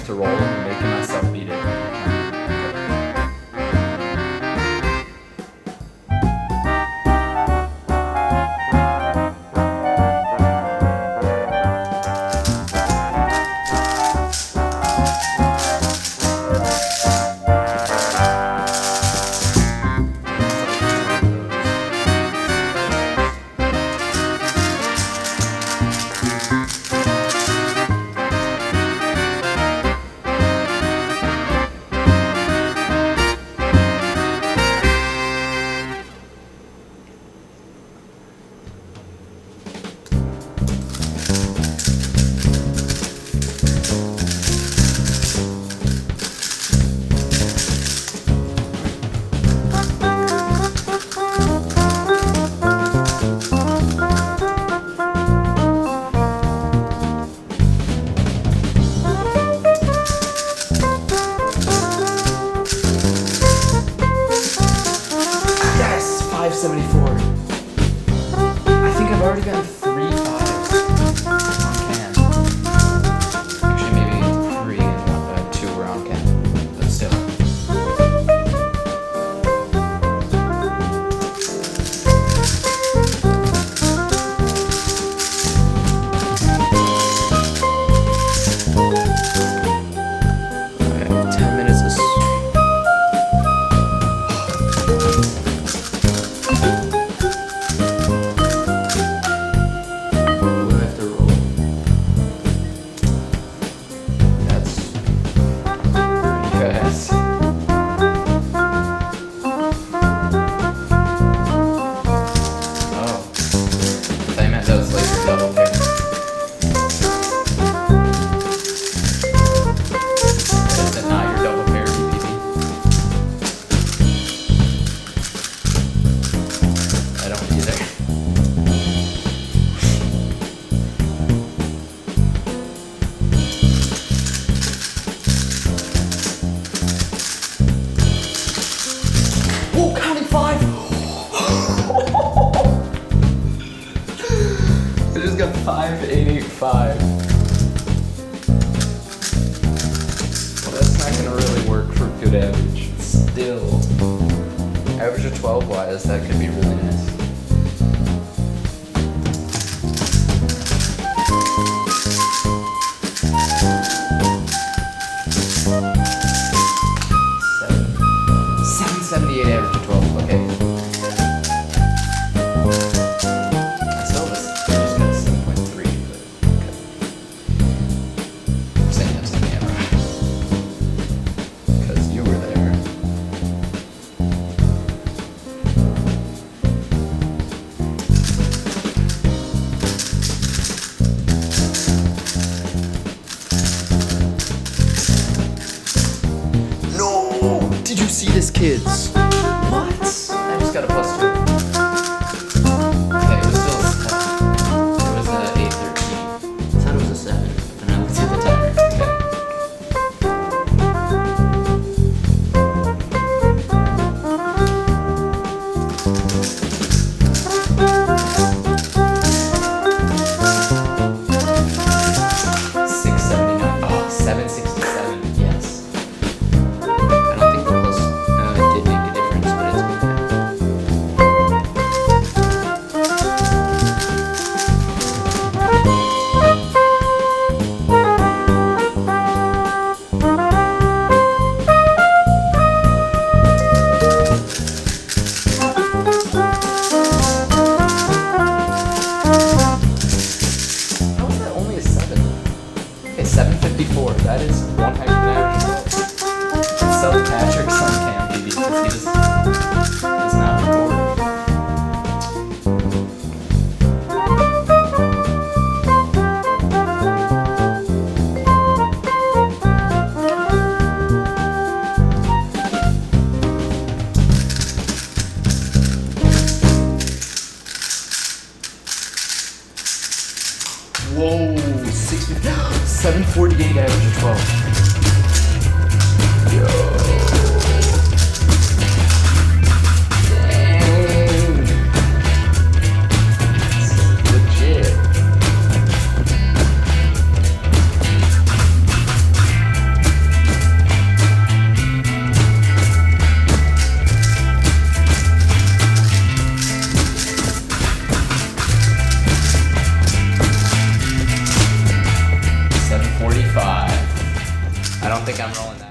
to roll them and making myself beat it. Yes, 574. I think I've already gotten 3 5s on can. Actually, maybe 3 and 2 were on can, but still. Okay, 10 minutes is. Yes. Oh. I meant that was like your double pair. Is it not your double pair, BB? I don't either. Oh, counting 5! I just got 585. Well, that's not gonna really work for good average. Still, average of 12 wise, that could be really nice. Seven. 778 average of 12, okay. I still have I just got a 7.3, but okay. I'm saying that's the camera. Because you were there. No! Did you see this, kids? What? I just got a +2. Okay, it was still a 7. It was an 813. I thought it was a 7, and I looked at the timer. Okay. $6.79. Oh, $7.67. Yes. I don't think the plus. No, it did make it I'm rolling that.